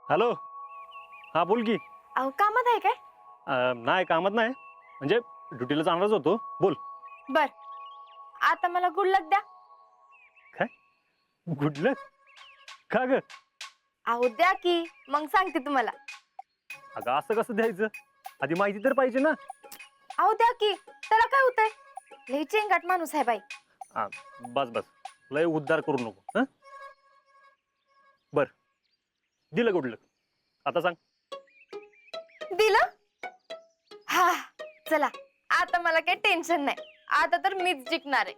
Hello. हा बोल की. अहो कामात आहे काय? नाही कामात नाही, म्हणजे ड्युटीला जाणारच होतो. बोल. बर, आता मला गुड लक द्या. काय गुड लक? का ग? अहो द्या की, मग सांगते तुम्हाला. अगं असं कसं द्यायचं? आधी माहिती तर पाहिजे ना. अहो द्या की, त्याला काय होतंय? लई चेंगाट माणूस आहे बाई. हा, बस बस, लय उद्धार करू नको. बर, दिलं गुड लक. आता सांग. दिलं? हा, चला आता मला काही टेन्शन नाही. आता तर मीच जिंकणार आहे.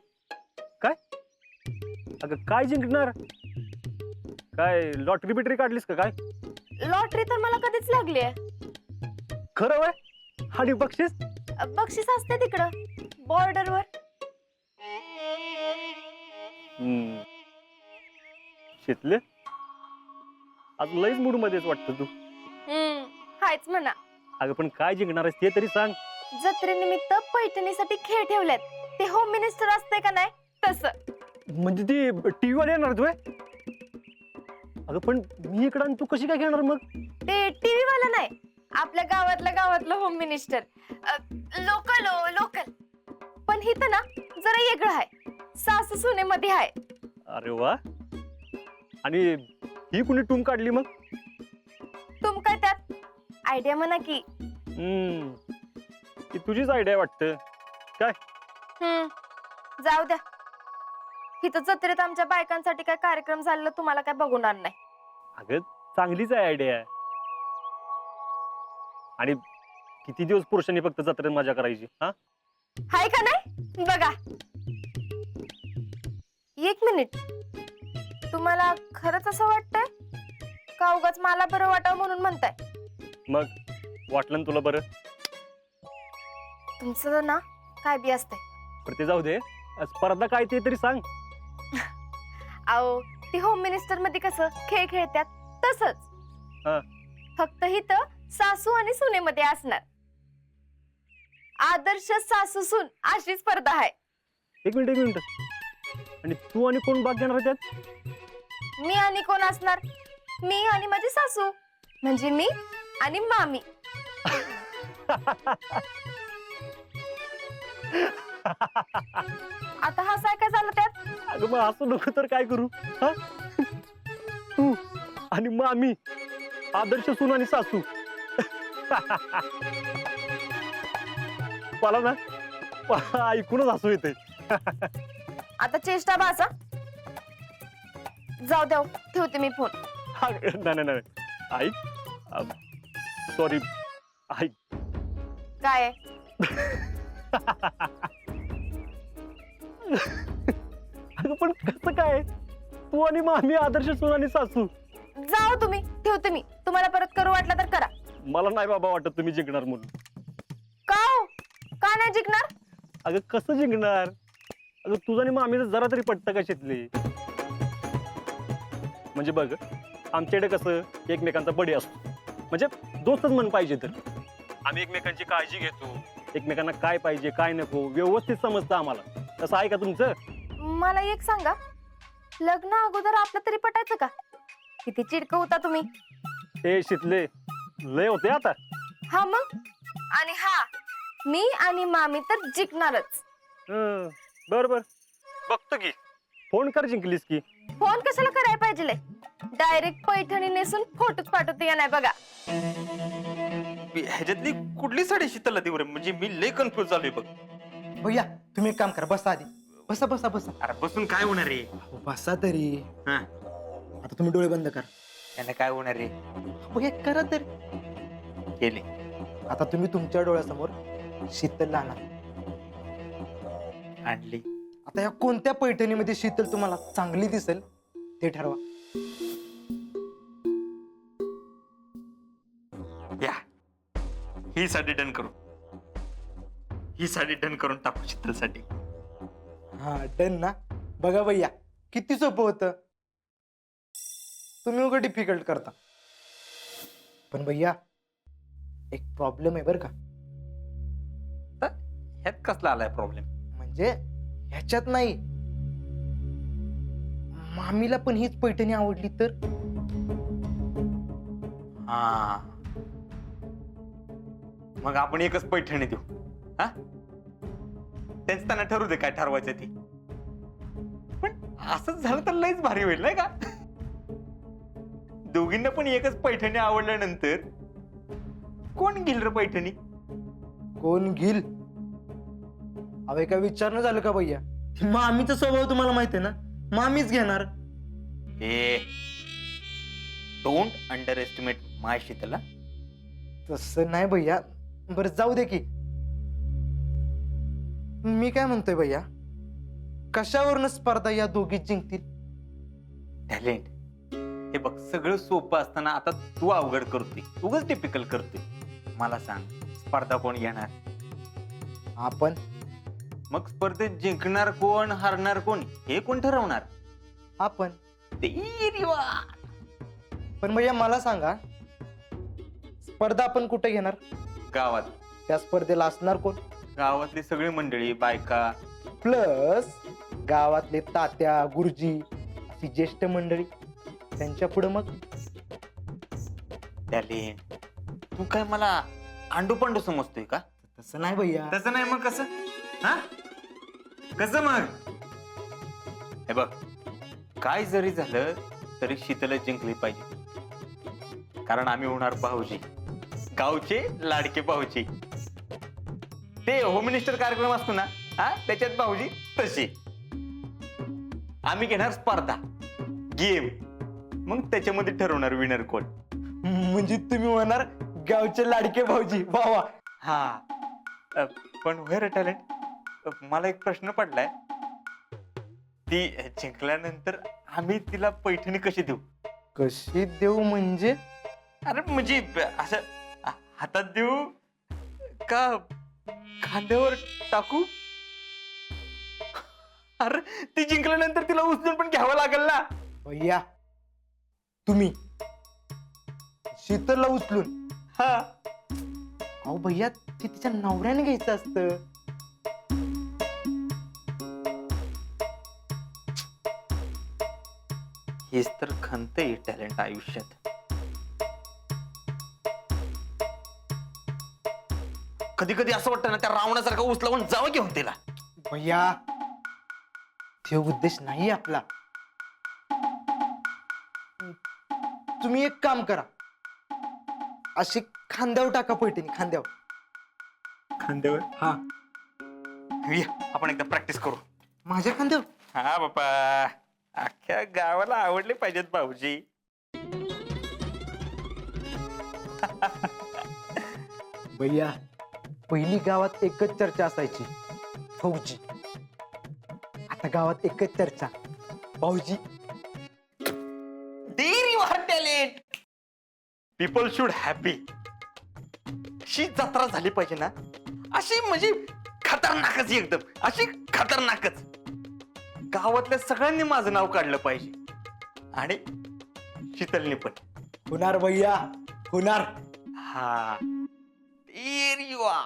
काय? अगं काय जिंकणार? काय लॉटरी बिटरी काढलीस का काय? लॉटरी तर मला कधीच लागली आहे. खरं वय? आणि बक्षीस? बक्षीस असते तिकडं बॉर्डरवर. शितले, आज लईच मूड मध्येच वाटतं तू. हायच म्हणा. अगं पण काय जिंकणार आहेस ते तरी सांग. जत्रेनिमित्त पैठणीसाठी खेळ ठेवलेत. ते होम मिनिस्टर असते का नाही तसं. म्हणजे ती टीव्ही वाले येणार तुय? अगं पण मी इकडं आणि तू कशी काय घेणार मग? ते टीव्ही वाला नाही, आपल्या गावातलं होम मिनिस्टर. Local local. पण हिथं ना जरा वेगळं आहे. सासू सुनेमध्ये आहे. अरे वा. आणि ही कुणी टूम काढली मग? तुम काय त्यात आयडिया म्हणा की. ती तुझीच आयडिया वाटतं काय? जाऊ द्या. इथं जत्रेत आमच्या बायकांसाठी काय कार्यक्रम झालेला तुम्हाला काय बघणार नाही. अगं चांगलीच आहे आयडिया. आणि किती दिवस पुरुषांनी फक्त जत्रेत मजा करायची? हा, हाय का नाही बघा. एक मिनिट, तुम्हाला खरंच असं वाटतंय का उगाच मला बरं वाटावं म्हणून म्हणताय? मग वाटलं ना तुला बरं? तुमचं ना काय बी असतंय. पण ते जाऊ दे, स्पर्धा काय ते तरी सांग. अहो ती होम मिनिस्टर मध्ये कसं खेळ खेळतात तसंच. हा. फक्त हिथं सासू आणि सुनेमध्ये असणार. आदर्श सासू सून अशी स्पर्धा आहे. एक मिनिट. आणि तू आणि कोण भाग घेणार त्यात? मी आणि कोण असणार? मी आणि माझी सासू, म्हणजे मी आणि मामी. आता हसाय काय झालं त्यात? अगं मग असं नको तर काय करू? हा, तू आणि मग आम्ही आदर्श सून आणि सासू. मला ना ऐकूनच हसू येते. आता चेष्टा बासा. जाऊ द्या, ठेवते मी फोन. नाही ऐक, सॉरी, ऐक. काय आहे? अगं पण कसं काय? तू आणि मग आम्ही आदर्श सून आणि सासू. जाओ तुम्ही, ठेवते मी. तुम्हाला परत करू वाटलं तर करा. मला नाही बाबा वाटत तुम्ही जिंकणार म्हणून. का हो? का नाही जिंकणार? अगं कसं जिंकणार? अगं तुझं आणि मामीचं जरा तरी पटतं का शितली? म्हणजे बघ, आमच्याकडे कसं एकमेकांचा बडी असतो, म्हणजे दोस्तच म्हण पाहिजे. तर आम्ही एकमेकांची काळजी घेतो, एकमेकांना काय पाहिजे काय नको व्यवस्थित समजतं आम्हाला. तसं आहे का तुमचं? मला एक सांगा, लग्न अगोदर आपलं तरी पटायचं का? किती चिडक होता तुम्ही. ते शितले लय होते आता. हा मग. आणि हा, मी आणि मामी तर जिंकणारच. बर बघतो की. फोन कर जिंकलीस की. फोन कशाला करायला पाहिजे? डायरेक्ट पैठणी नेसून फोटोच पाठवते या नाही बघा. ह्याच्यातली कुठली साडी शीतलला देऊ रे? म्हणजे मी लय कन्फ्युज झालोय बघ. भैया तुम्ही एक काम करा, बसा आधी. बसा बसा बसा. अरे बसून काय होणार रे? बसा तरी. हा, आता तुम्ही डोळे बंद करा. यानं काय होणार रे? भैया करा तर. केले. आता तुम्ही तुमच्या डोळ्यासमोर शीतलला आणा. आणली. आता या कोणत्या पैठणीमध्ये शीतल तुम्हाला चांगली दिसेल ते ठरवा. या, ही साडी डन करू. ही साडी डन करून टाकू शीतलसाठी. हा डन ना. बघा भैया किती सोपं होतं. तुम्ही उगा डिफिकल्ट करता. पण भैया एक प्रॉब्लेम आहे बरं का. ह्यात कसला आलाय प्रॉब्लेम? म्हणजे ह्याच्यात नाही, मामीला पण हीच पैठणी आवडली तर? हा, मग आपण एकच पैठणी देऊ. हा, त्यांचं त्यांना ठरू दे काय ठरवायचं ती. पण असंच झालं तर लयच भारी होईल नाही का? दोघींना पण एकच पैठणी आवडल्यानंतर कोण घेईल रे पैठणी? कोण घेईल? अवे काय विचारणं झालं का भैया? मामीचा स्वभाव तुम्हाला माहिती आहे ना, मामीच घेणार. ए, डोंट अंडर एस्टिमेट माय शीतला. तसं नाही भैया. बरं जाऊ दे की. मी काय म्हणतोय भैया, कशावरनं स्पर्धा या दोघी जिंकतील? टॅलेंट. हे बघ, सगळं सोपं असताना आता तू अवघड करतोय, उगाच टिपिकल करतोय. मला सांग, स्पर्धा कोण घेणार? आपण. मग स्पर्धेत जिंकणार कोण, हारणार कोण, हे कोण ठरवणार? आपण. ते रे वा. पण भैया मला सांगा, स्पर्धा आपण कुठे घेणार? गावात. त्या स्पर्धेला असणार कोण? गावातली सगळी मंडळी, बायका. प्लस गावातले तात्या, गुरुजी, अशी ज्येष्ठ मंडळी. त्यांच्या पुढे मग टॅलेंट. तू काय मला आंडू पांडू समजतोय का? तसं नाही भैया. तसं नाही मग कसं? हा, कसं मग? हे बघ, काय जरी झालं तरी शीतल जिंकली पाहिजे, कारण आम्ही होणार भाऊजी, गावचे लाडके भाऊजी. ते होम मिनिस्टर कार्यक्रम असतो ना, हा, त्याच्यात भाऊजी तशी. आम्ही घेणार स्पर्धा, गेम, मग त्याच्यामध्ये ठरवणार विनर कोण. म्हणजे तुम्ही होणार गावचे लाडके भाऊजी. वा वा. हा, पण व्हेर टॅलेंट, मला एक प्रश्न पडलाय. ती जिंकल्यानंतर आम्ही तिला पैठणी कशी देऊ? कशी देऊ म्हणजे? अरे म्हणजे असं हातात देऊ का खांद्यावर टाकू? अरे ती जिंकल्यानंतर तिला उचलून पण घ्यावं लागेल ना. भैया तुम्ही शीतलला उचलून? हा, अहो भैया, ते तिच्या नवऱ्याने घ्यायचं असतं. हेच तर खंत आहे टॅलेंट आयुष्यात. कधी कधी असं वाटतं ना, त्या रावणासारखा उचलावून जावं घेऊन तिला. भैया ते उद्देश नाही आपला. तुम्ही एक काम करा, अशी खांद्यावर टाका पैठणी, खांद्यावर. खांद्यावर? हा. आपण एकदा प्रॅक्टिस करू. माझ्या खांद्यावर? हा बापा, अख्ख्या गावाला आवडले पाहिजेत भाऊजी. भैया पहिली गावात एकच चर्चा असायची, फौजी. आता गावात एकच चर्चा, भाऊजी. टॅलेंट. People should happy. अशी जत्रा झाली पाहिजे ना, अशी म्हणजे खतरनाकच, एकदम अशी खतरनाकच. गावातल्या सगळ्यांनी माझं नाव काढलं पाहिजे, आणि शीतलने पण. होणार भैया, होणार. हा, वा.